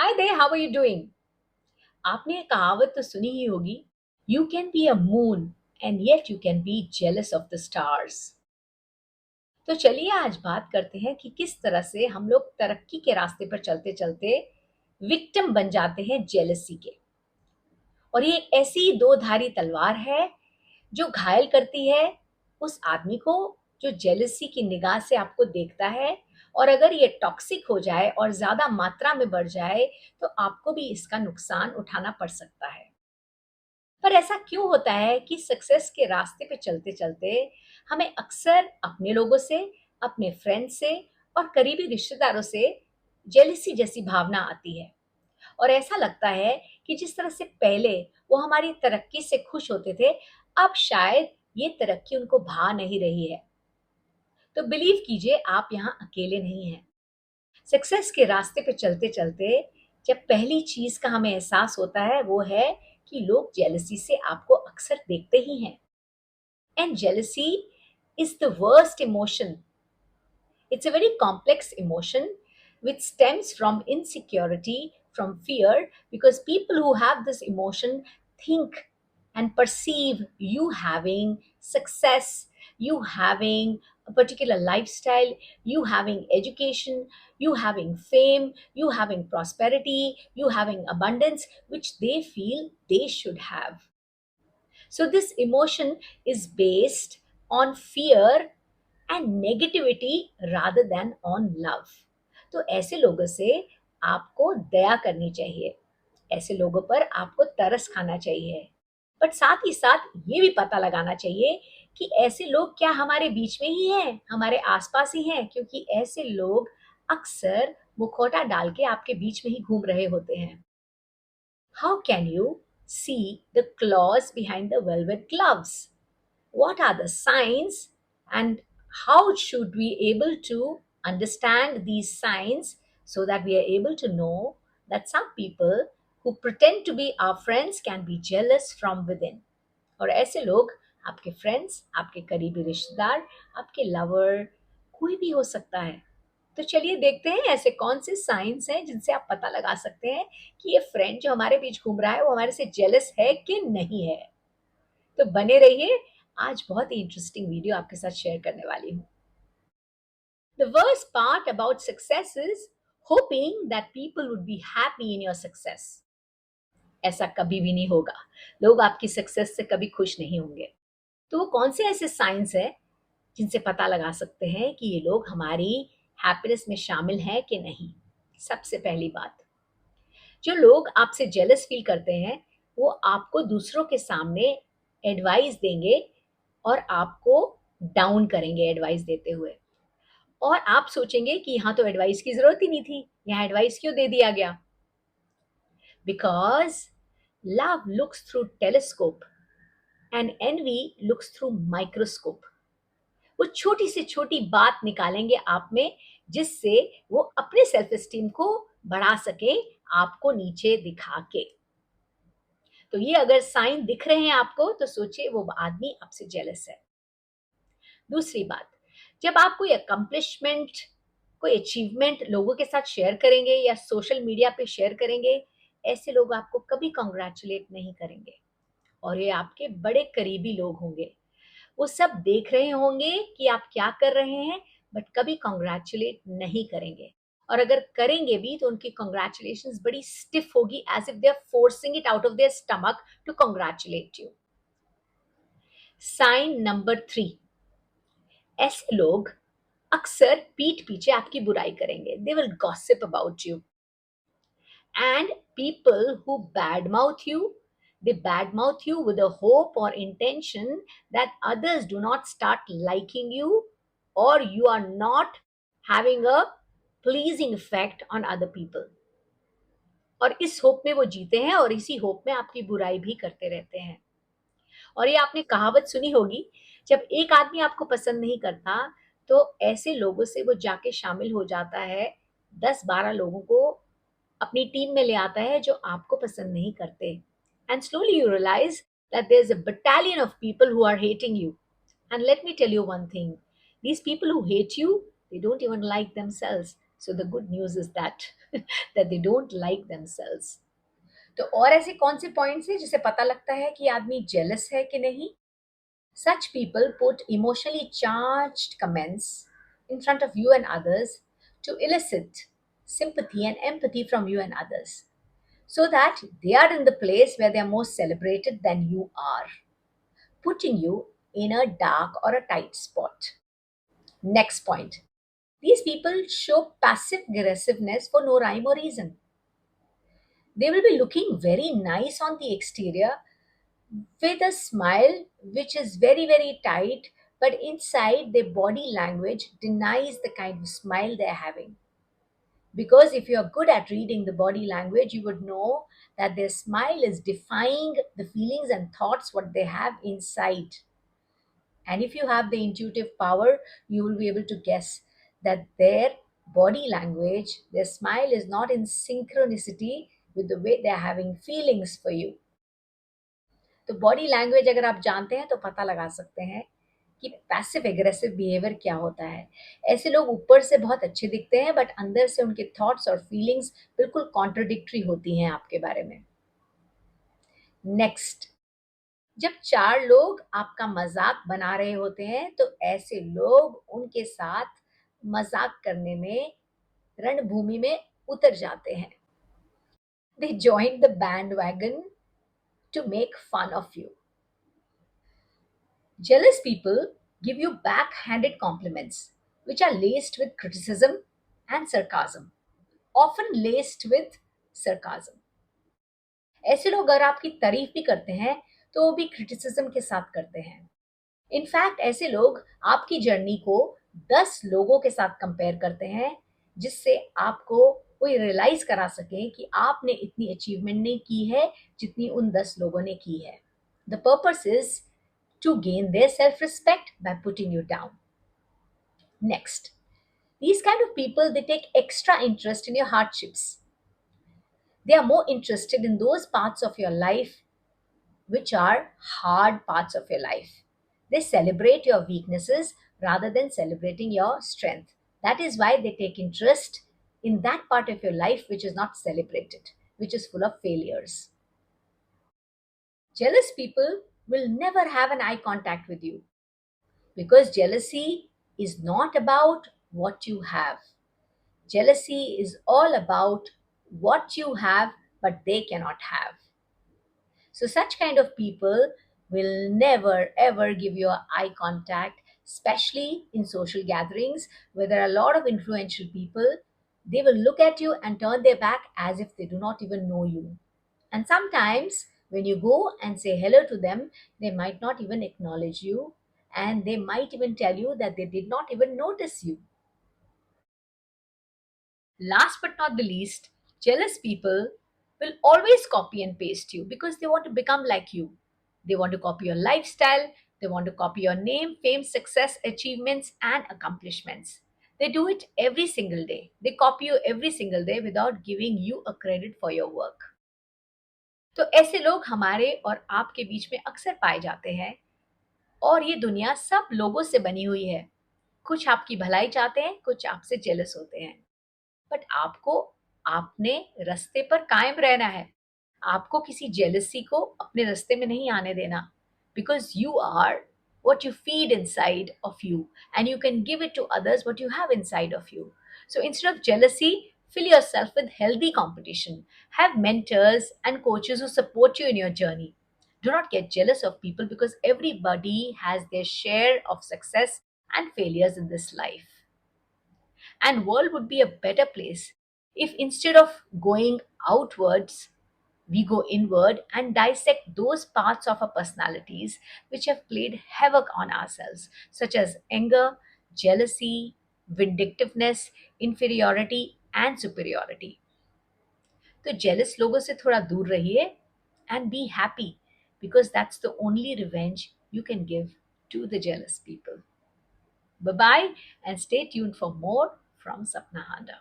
Hi there, how are you doing? आपने ये कहावत तो सुनी ही होगी, you can be a moon and yet you can be jealous of the stars. तो चलिए आज बात करते हैं कि किस तरह से हम लोग तरक्की के रास्ते पर चलते चलते विक्टिम बन जाते हैं जेलसी के। और ये एक ऐसी दो धारी तलवार है जो घायल करती है उस आदमी को जो जेलसी की निगाह से आपको देखता है। और अगर ये टॉक्सिक हो जाए और ज्यादा मात्रा में बढ़ जाए तो आपको भी इसका नुकसान उठाना पड़ सकता है। पर ऐसा क्यों होता है कि सक्सेस के रास्ते पे चलते चलते हमें अक्सर अपने लोगों से, अपने फ्रेंड्स से और करीबी रिश्तेदारों से जेलसी जैसी भावना आती है। और ऐसा लगता है कि जिस तरह से पहले वो हमारी तरक्की से खुश होते थे, अब शायद ये तरक्की उनको भा नहीं रही है। तो बिलीव कीजिए, आप यहाँ अकेले नहीं हैं। सक्सेस के रास्ते पे चलते चलते जब पहली चीज का हमें एहसास होता है वो है कि लोग जेलसी से आपको अक्सर देखते ही हैं। And jealousy is the worst emotion. It's a very complex emotion which stems from insecurity, from fear, because people who have this emotion think and perceive you having success, you having a particular lifestyle, you having education, you having fame, you having prosperity, you having abundance, which they feel they should have. So, this emotion is based on fear and negativity rather than on love. तो ऐसे लोगों से आपको दया करनी चाहिए, ऐसे लोगों पर आपको तरस खाना चाहिए। बट साथ ही साथ ये भी पता लगाना चाहिए कि ऐसे लोग क्या हमारे बीच में ही हैं, हमारे आसपास ही हैं, क्योंकि ऐसे लोग अक्सर मुखौटा डाल के आपके बीच में ही घूम रहे होते हैं। How can you see the clause behind the velvet gloves? What are the signs, and how should we able to understand these signs so that we are able to know that some people who pretend to be our friends can be jealous from within? और ऐसे लोग आपके friends, आपके करीबी रिश्तेदार, आपके lover, कोई भी हो सकता है। तो चलिए देखते हैं ऐसे कौन से साइंस हैं जिनसे आप पता लगा सकते हैं कि ये फ्रेंड जो हमारे बीच घूम रहा है वो हमारे से जेलस है कि नहीं है। तो बने रहिए, आज बहुत ही इंटरेस्टिंग वीडियो आपके साथ शेयर करने वाली हूँ। The worst part about success is hoping that people would be happy in your success. ऐसा कभी भी नहीं होगा। लोग आपकी सक्सेस से कभी खुश नहीं होंगे। तो वो कौन से ऐसे साइंस हैं जिनसे पता लगा सकते हैं कि ये लोग हमारी हैप्पीनेस में शामिल हैं कि नहीं? सबसे पहली बात, जो लोग आपसे जेलस फील करते हैं, वो आपको दूसरों के सामने एडवाइस देंगे और आपको डाउन करेंगे एडवाइस देते हुए। और आप सोचेंगे कि यहाँ तो एडवाइस की ज़रूरत ही नहीं थी, यहाँ एडवाइस क्यों दे दिया गया? Because love looks through telescope and envy looks through microscope. वो छोटी से छोटी बात निकालेंगे आप में, जिससे वो अपने सेल्फ एस्टीम को बढ़ा सकें, आपको नीचे दिखा के। तो ये अगर साइन दिख रहे हैं आपको तो सोचिए वो आदमी आपसे जेलस है। दूसरी बात, जब आप कोई अकम्प्लिशमेंट, कोई अचीवमेंट लोगों के साथ शेयर करेंगे या सोशल मीडिया पे शेयर करेंगे, ऐसे लोग आपको कभी कांग्रेचुलेट नहीं करेंगे। और ये आपके बड़े करीबी लोग होंगे, वो सब देख रहे होंगे कि आप क्या कर रहे हैं, बट कभी कांग्रेचुलेट नहीं करेंगे। और अगर करेंगे भी तो उनकी कांग्रेचुलेशंस बड़ी स्टिफ होगी, as if they are forcing it out of their stomach to congratulate you. Sign number 3, ऐसे लोग अक्सर पीठ पीछे आपकी बुराई करेंगे। They will gossip about you. And people who badmouth you, they badmouth you with a hope or intention that others do not start liking you, or you are not having a pleasing effect on other people. और इस hope में वो जीते हैं और इसी hope में आपकी बुराई भी करते रहते हैं। और ये आपने कहावत सुनी होगी, जब एक आदमी आपको पसंद नहीं करता तो ऐसे लोगों से वो जाके शामिल हो जाता है, 10-12 लोगों को अपनी टीम में ले आता है जो आपको पसंद नहीं करते। And slowly you realise that there is a battalion of people who are hating you. And let me tell you one thing, these people who hate you, they don't even like themselves. So the good news is that that they don't like themselves. तो और ऐसे कौन से points हैं जिससे पता लगता है कि आदमी जेलस है कि नहीं? Such people put emotionally charged comments in front of you and others to elicit sympathy and empathy from you and others, so that they are in the place where they are more celebrated than you are, putting you in a dark or a tight spot. Next point. These people show passive aggressiveness for no rhyme or reason. They will be looking very nice on the exterior with a smile which is very, very tight, but inside their body language denies the kind of smile they're having. Because if you're good at reading the body language, you would know that their smile is defying the feelings and thoughts what they have inside. And if you have the intuitive power, you will be able to guess that their body language, their smile is not in synchronicity with the way they're having feelings for you. तो body language अगर आप जानते हैं तो पता लगा सकते हैं कि पैसिव एग्रेसिव बिहेवियर क्या होता है। ऐसे लोग ऊपर से बहुत अच्छे दिखते हैं बट अंदर से उनके थॉट्स और फीलिंग्स बिल्कुल कॉन्ट्रडिक्टरी होती हैं आपके बारे में। नेक्स्ट, जब चार लोग आपका मजाक बना रहे होते हैं तो ऐसे लोग उनके साथ मजाक करने में रणभूमि में उतर जाते हैं। They join the bandwagon to make fun of you. Jealous people give you backhanded compliments, which are laced with criticism and sarcasm, often laced with sarcasm. ऐसे लोग अगर आपकी तारीफ भी करते हैं तो वो भी क्रिटिसिज्म के साथ करते हैं। इनफैक्ट ऐसे लोग आपकी जर्नी को 10 लोगों के साथ कंपेयर करते हैं जिससे आपको कोई रियलाइज करा सके कि आपने इतनी अचीवमेंट नहीं की है जितनी उन 10 लोगों ने की है। The purpose is to gain their self respect by putting you down. Next, these kind of people, they take extra interest in your hardships. They are more interested in those parts of your life which are hard parts of your life. They celebrate your weaknesses rather than celebrating your strength. That is why they take interest in that part of your life which is not celebrated, which is full of failures. Jealous people will never have an eye contact with you. Because jealousy is not about what you have. Jealousy is all about what you have but they cannot have. So, such kind of people will never ever give you eye contact, especially in social gatherings where there are a lot of influential people. They will look at you and turn their back as if they do not even know you. And sometimes, when you go and say hello to them, they might not even acknowledge you and they might even tell you that they did not even notice you. Last but not the least, jealous people will always copy and paste you because they want to become like you. They want to copy your lifestyle, they want to copy your name, fame, success, achievements, and accomplishments. They do it every single day. They copy you every single day without giving you a credit for your work. तो ऐसे लोग हमारे और आपके बीच में अक्सर पाए जाते हैं और ये दुनिया सब लोगों से बनी हुई है। कुछ आपकी भलाई चाहते हैं, कुछ आपसे जेलस होते हैं, बट आपको आपने रास्ते पर कायम रहना है। आपको किसी जेलसी को अपने रास्ते में नहीं आने देना, because you are what you feed inside of you and you can give it to others what you have inside of you. So instead of jealousy, fill yourself with healthy competition. Have mentors and coaches who support you in your journey. Do not get jealous of people because everybody has their share of success and failures in this life. And world would be a better place if instead of going outwards we go inward and dissect those parts of our personalities which have played havoc on ourselves, such as anger, jealousy, vindictiveness, inferiority, and superiority. तो jealous लोगों से थोड़ा दूर रहिए and be happy because that's the only revenge you can give to the jealous people. Bye bye and stay tuned for more from Sapna Handa.